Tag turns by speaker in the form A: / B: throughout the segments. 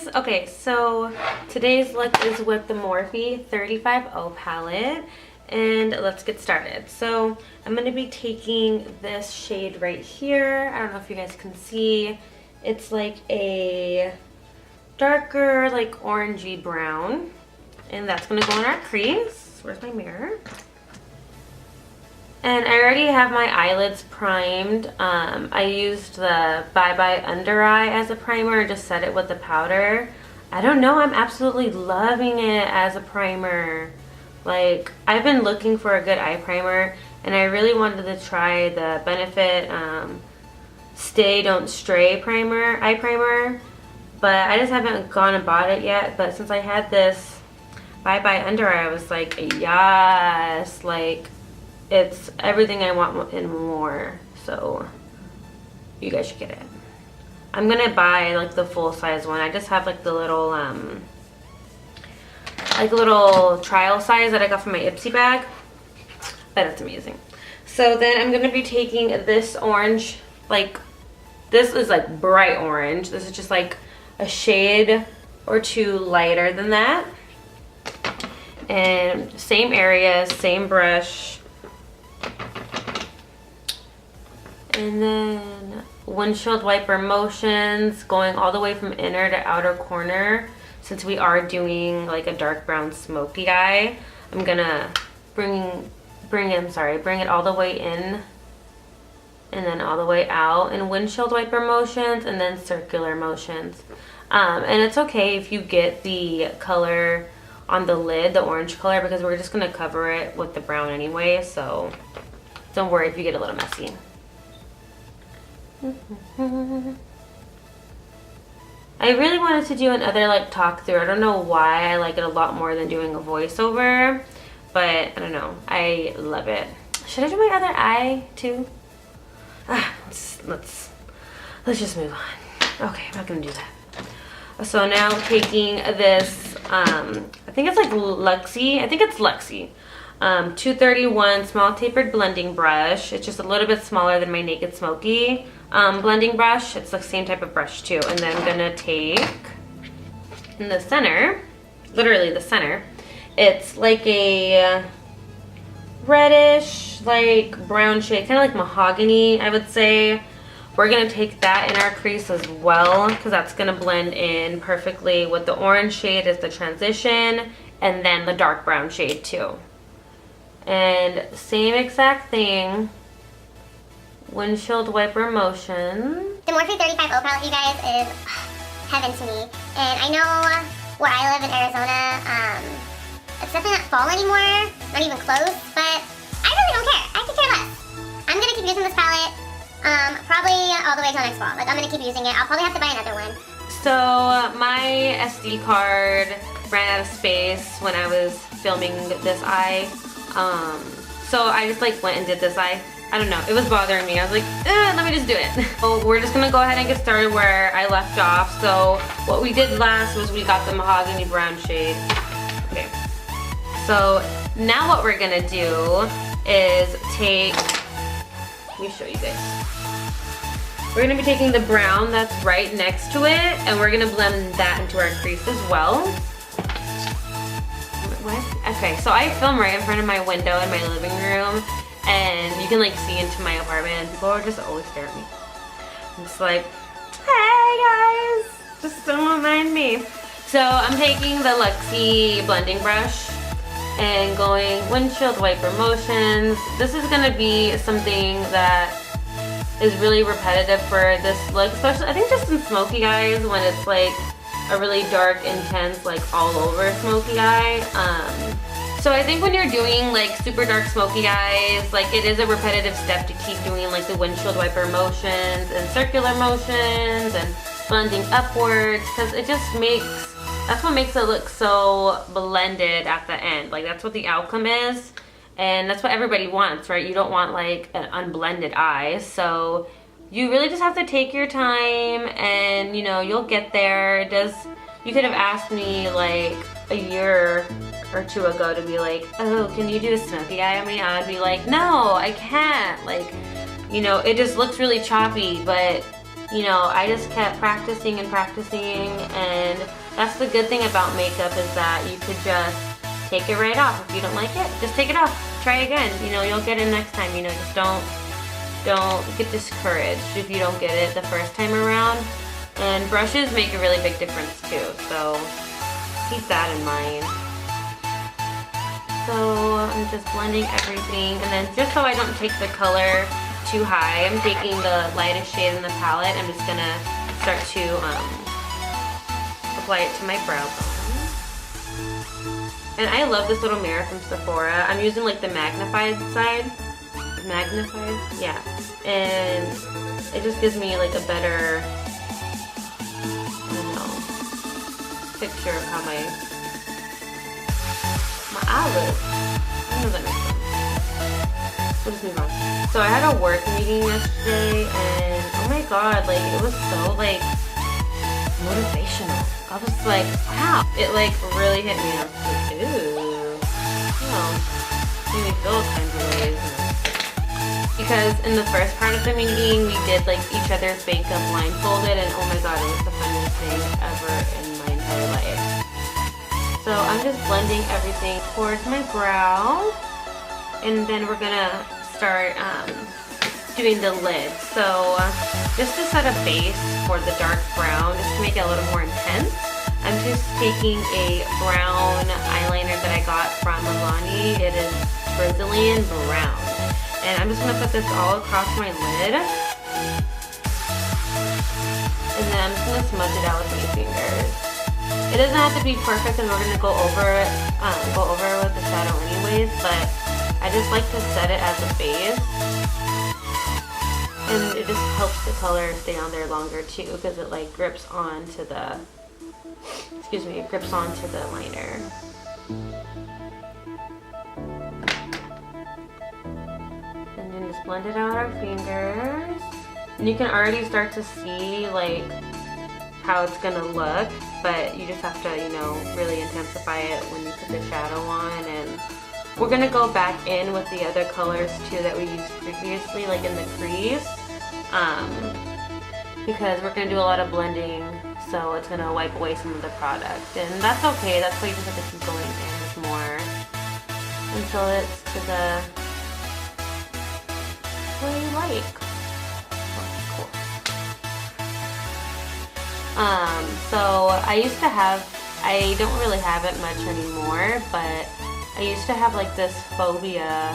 A: guys. Okay, so today's look is with the Morphe 35o palette, and let's get started. So I'm going to be taking this shade right here. I don't know if you guys can see. It's like a darker, like orangey brown, and that's going to go in our crease. Where's my mirror? And I already have my eyelids primed. I used the Bye Bye Under Eye as a primer, just set it with the powder. I don't know, I'm absolutely loving it as a primer. Like, I've been looking for a good eye primer, and I really wanted to try the Benefit Stay Don't Stray primer, eye primer, but I just haven't gone and bought it yet. But since I had this Bye Bye Under Eye, I was like, yes, like, it's everything I want and more, so you guys should get it. I'm gonna buy like the full size one. I just have like the little trial size that I got from my Ipsy bag, but it's amazing. So then I'm gonna be taking this orange, like this is like bright orange. This is just like a shade or two lighter than that, and same area, same brush. And then windshield wiper motions going all the way from inner to outer corner. Since we are doing like a dark brown smoky eye, I'm gonna bring it all the way in and then all the way out in windshield wiper motions and then circular motions. And it's okay if you get the color on the lid, the orange color, because we're just gonna cover it with the brown anyway, so don't worry if you get a little messy. I really wanted to do another like talk through. I don't know why I like it a lot more than doing a voiceover, but I don't know, I love it. Should I do my other eye too? Let's just move on. Okay, I'm not gonna do that. So now I'm taking this I think it's like Luxie. I think it's Luxie 231 small tapered blending brush. It's just a little bit smaller than my Naked Smoky blending brush. It's the same type of brush too. And then I'm gonna take in the center, literally the center, it's like a reddish like brown shade, kind of like mahogany, I would say. We're gonna take that in our crease as well, because that's gonna blend in perfectly with the orange shade as the transition, and then the dark brown shade too. And same exact thing, windshield wiper motion.
B: The Morphe 35o palette, you guys, is heaven to me. And I know where I live in Arizona, it's definitely not fall anymore, not even close, but I really don't care. I could care less. I'm gonna keep using this palette probably all the way till next fall. Like, I'm gonna keep using it. I'll probably have to buy another one.
A: So my SD card ran out of space when I was filming this eye. So I just like went and did this eye. I don't know, it was bothering me. I was like, let me just do it. So we're just gonna go ahead and get started where I left off. So what we did last was we got the mahogany brown shade. Okay. So now what we're gonna do is take, let me show you guys. We're gonna be taking the brown that's right next to it, and we're gonna blend that into our crease as well. Okay, so I film right in front of my window in my living room, and you can like see into my apartment, and people are just always stare at me. I'm just like, hey guys, just don't mind me. So I'm taking the Luxie blending brush and going windshield wiper motions. This is gonna be something that is really repetitive for this look, especially I think just in smoky eyes, when it's like a really dark, intense, like all over smoky eye. So I think when you're doing like super dark smoky eyes, like it is a repetitive step to keep doing like the windshield wiper motions and circular motions and blending upwards, because it just makes, that's what makes it look so blended at the end. Like that's what the outcome is, and that's what everybody wants, right? You don't want like an unblended eye, so you really just have to take your time, and you know, you'll get there. It does, you could have asked me like a year or two ago to be like, oh, can you do a smoky eye on me? I would be like, no, I can't. Like, you know, it just looks really choppy, but you know, I just kept practicing and practicing, and that's the good thing about makeup is that you could just take it right off. If you don't like it, just take it off. Try again. You know, you'll get it next time. You know, just don't get discouraged if you don't get it the first time around. And brushes make a really big difference too, so keep that in mind. So I'm just blending everything, and then just so I don't take the color too high, I'm taking the lightest shade in the palette. I'm just gonna start to apply it to my brow bone. And I love this little mirror from Sephora. I'm using like the magnified side. Magnified? Yeah. And it just gives me like a better, I don't know, picture of how my eye looks. I don't know if that makes sense. We'll just move on. So I had a work meeting yesterday, and oh my god, like it was so like motivational. I was like, wow. It like really hit me. I was like, ooh. Oh, made me feel all kinds of ways. Because in the first part of the meeting, we did like each other's makeup blindfolded, and oh my god, it was the funniest thing ever in my entire life. So I'm just blending everything towards my brow, and then we're gonna start doing the lid. So just to set a base for the dark brown, just to make it a little more intense, I'm just taking a brown eyeliner that I got from Milani. It is Brazilian Brown. And I'm just gonna put this all across my lid. And then I'm just gonna smudge it out with my fingers. It doesn't have to be perfect, and we're gonna go over it with the shadow anyways, but I just like to set it as a base. And it just helps the color stay on there longer too, because it like grips onto the, it grips onto the liner. And then just blend it out our fingers. And you can already start to see like how it's gonna look, but you just have to, you know, really intensify it when you put the shadow on. And we're gonna go back in with the other colors too that we used previously, like in the crease, because we're gonna do a lot of blending, so it's gonna wipe away some of the product, and that's okay. That's why you just have to keep going in with more until it's to the way you like. Oh, cool. So I don't really have it much anymore, but I used to have like this phobia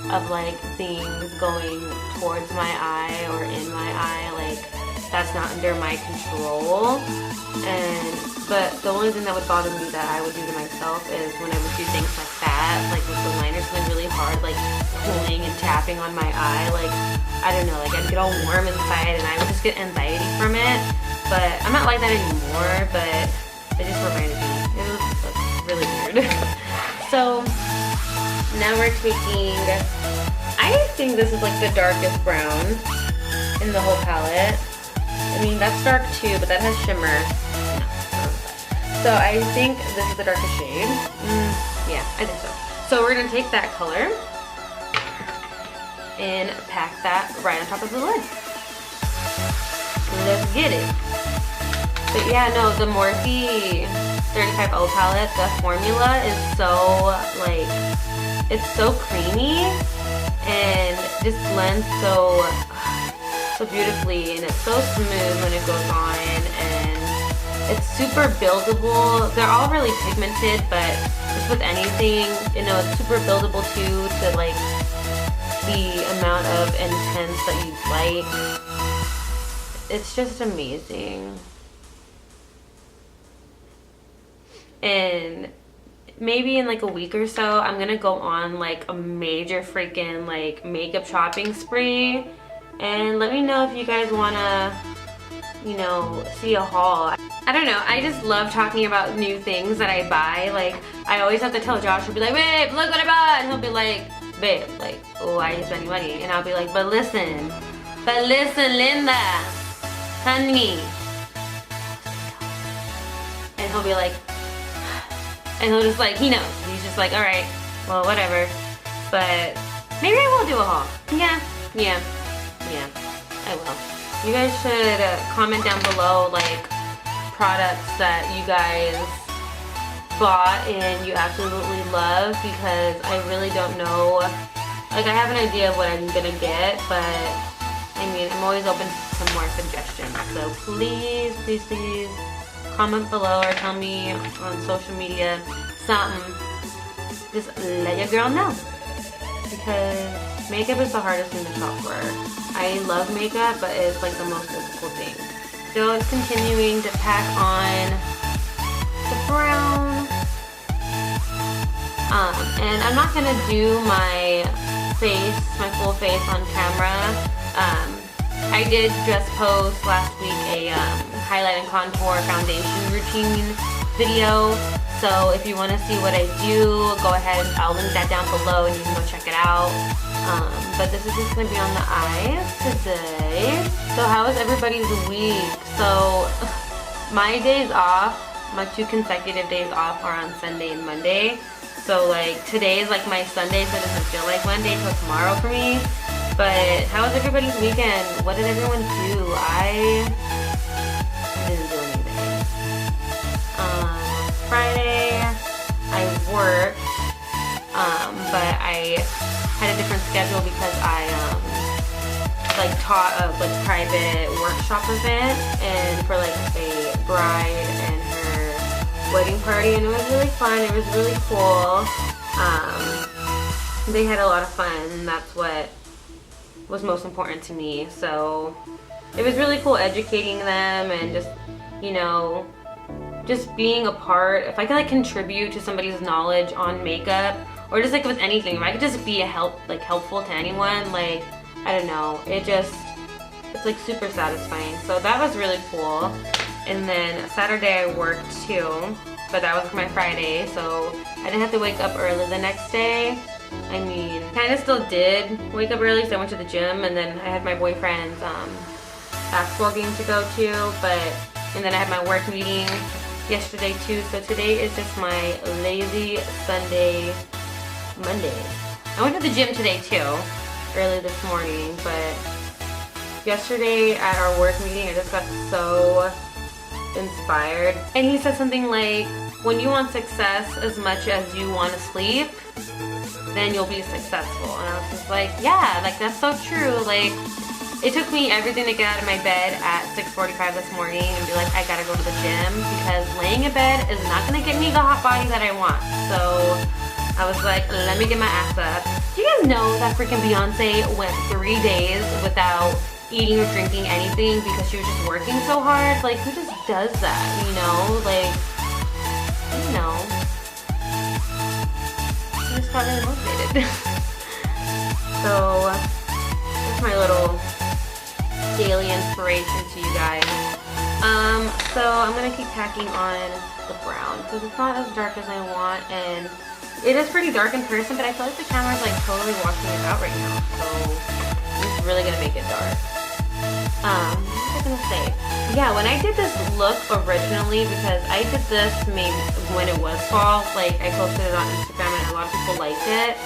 A: of like things going towards my eye or in my eye, like that's not under my control. But the only thing that would bother me that I would do to myself is when I would do things like that, like with the liner, something really hard, like pulling and tapping on my eye, like I don't know, like I'd get all warm inside and I would just get anxiety from it. But I'm not like that anymore, but it just reminded me. It was really weird. So now we're taking, I think this is like the darkest brown in the whole palette. I mean, that's dark too, but that has shimmer. So I think this is the darkest shade. Yeah, I think so. So we're gonna take that color and pack that right on top of the lid. Let's get it. But yeah, no, the Morphe 35o palette, the formula is so like, it's so creamy and just blends so beautifully, and it's so smooth when it goes on, and it's super buildable. They're all really pigmented, but just with anything, you know, it's super buildable too, to like the amount of intense that you like. It's just amazing. And maybe in like a week or so, I'm gonna go on like a major freaking like makeup shopping spree. And let me know if you guys wanna, you know, see a haul. I don't know, I just love talking about new things that I buy. Like, I always have to tell Josh, he'll be like, babe, look what I bought. And he'll be like, babe, like, oh, why are you spending money? And I'll be like, but listen, Linda, honey. And he'll be like, and he'll just like, he knows. He's just like, all right, well, whatever. But maybe I will do a haul. Yeah, I will. you guys should comment down below like products that you guys bought and you absolutely love, because I really don't know. Like, I have an idea of what I'm gonna get, but I mean, I'm always open to some more suggestions. So please, please, please comment below or tell me on social media something. Just let your girl know, because makeup is the hardest thing to shop for. I love makeup, but it's like the most difficult thing. Still continuing to pack on the brown. And I'm not gonna do my face, my full face on camera. I did just post last week a highlight and contour foundation routine video. So if you want to see what I do, go ahead. I'll link that down below and you can go check it out. But this is just going to be on the eyes today. So how was everybody's week? So my days off, my 2 consecutive days off are on Sunday and Monday. So like today is like my Sunday, so it doesn't feel like Monday till tomorrow for me. But how was everybody's weekend? What did everyone do? I didn't do anything. Friday I worked, but I had a different schedule because I like taught a like private workshop event and for like a bride and her wedding party, and it was really fun. It was really cool. They had a lot of fun, and that's what was most important to me. So it was really cool educating them and just, you know, just being a part. If I could like contribute to somebody's knowledge on makeup, or just like with anything, if I could just be helpful to anyone, like, I don't know, it's like super satisfying. So that was really cool. And then Saturday I worked too, but that was my Friday, so I didn't have to wake up early the next day. I mean, kind of still did wake up early, so I went to the gym, and then I had my boyfriend's basketball game to go to, and then I had my work meeting yesterday too, so today is just my lazy Sunday, Monday. I went to the gym today too, early this morning, but yesterday at our work meeting I just got so inspired, and he said something like, when you want success as much as you want to sleep, then you'll be successful. And I was just like, yeah, like that's so true. Like, it took me everything to get out of my bed at 6:45 this morning and be like, I gotta go to the gym, because laying in bed is not gonna get me the hot body that I want. So I was like, let me get my ass up. Do you guys know that freaking Beyonce went 3 days without eating or drinking anything because she was just working so hard? Like, who just does that, you know? Like, you know, I just got really motivated. So that's my little daily inspiration to you guys. So I'm gonna keep packing on the brown because it's not as dark as I want, and it is pretty dark in person, but I feel like the camera's like totally washing it out right now, so it's really gonna make it dark. What was I gonna say? Yeah, when I did this look originally, because I did this maybe when it was fall, like I posted it on Instagram and a lot of people liked it.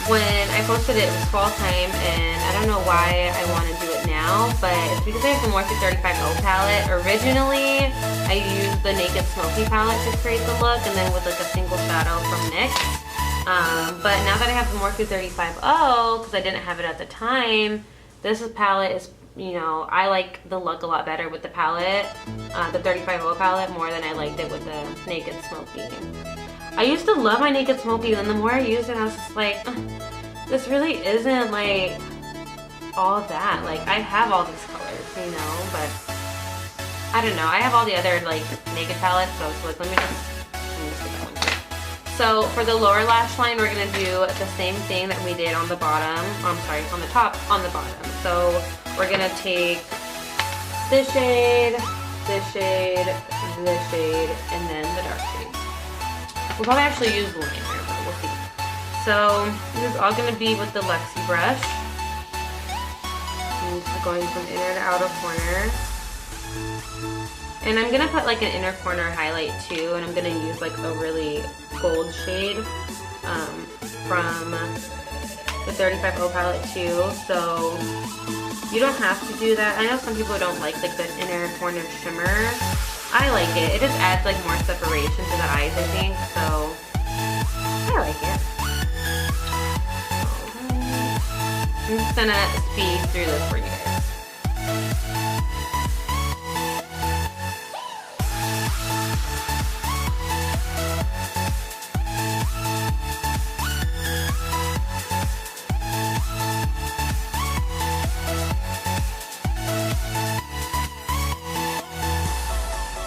A: When I posted it, it was fall time, and I don't know why I want to do it now, but it's because I have the Morphe 35o palette. Originally, I used the Naked Smoky palette to create the look, and then with like a single shadow from NYX. But now that I have the Morphe 35o, because I didn't have it at the time, this palette is, you know, I like the look a lot better with the palette, the 35o palette, more than I liked it with the Naked Smoky. I used to love my Naked Smoky, and the more I used it, I was just like, this really isn't like all that. Like, I have all these colors, you know, but I don't know. I have all the other like Naked palettes, so it's like, let me just get that one too. So for the lower lash line, we're gonna do the same thing that we did on the bottom. I'm sorry, on the top, on the bottom. So we're gonna take this shade, this shade, this shade, and then the dark shade. We'll probably actually use the liner, but we'll see. So this is all gonna be with the Lexi brush. I'm just going from inner to outer corner. And I'm gonna put like an inner corner highlight too, and I'm gonna use like a really gold shade from the 35o palette too. So You don't have to do that. I know some people don't like the inner corner shimmer. I like it. It just adds like more separation to the eyes, I think. So I like it. I'm just gonna speed through this for you guys.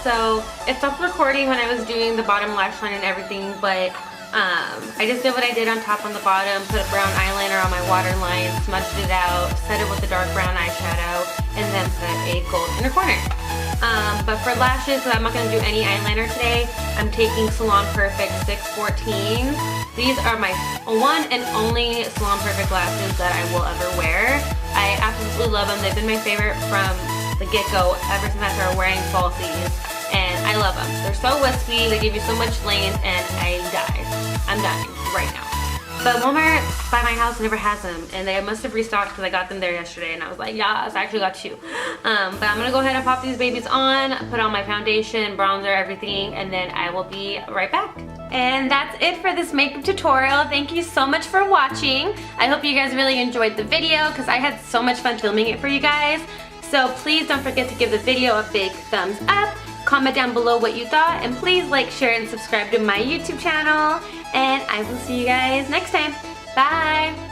A: So it stopped recording when I was doing the bottom lash line and everything, but I just did what I did on top on the bottom, put a brown eyeliner on my waterline, smudged it out, set it with a dark brown eyeshadow, and then put a gold inner corner. But for lashes, I'm not going to do any eyeliner today. I'm taking Salon Perfect 614. These are my one and only Salon Perfect lashes that I will ever wear. I absolutely love them. They've been my favorite from the get-go ever since I started wearing falsies. And I love them. They're so wispy, they give you so much length, and I died. I'm dying right now. But Walmart by my house never has them, and they must have restocked because I got them there yesterday, and I was like, yes, I actually got two. But I'm gonna go ahead and pop these babies on, put on my foundation, bronzer, everything, and then I will be right back. And that's it for this makeup tutorial. Thank you so much for watching. I hope you guys really enjoyed the video because I had so much fun filming it for you guys. So please don't forget to give the video a big thumbs up. Comment down below what you thought, and please like, share, and subscribe to my YouTube channel. And I will see you guys next time. Bye!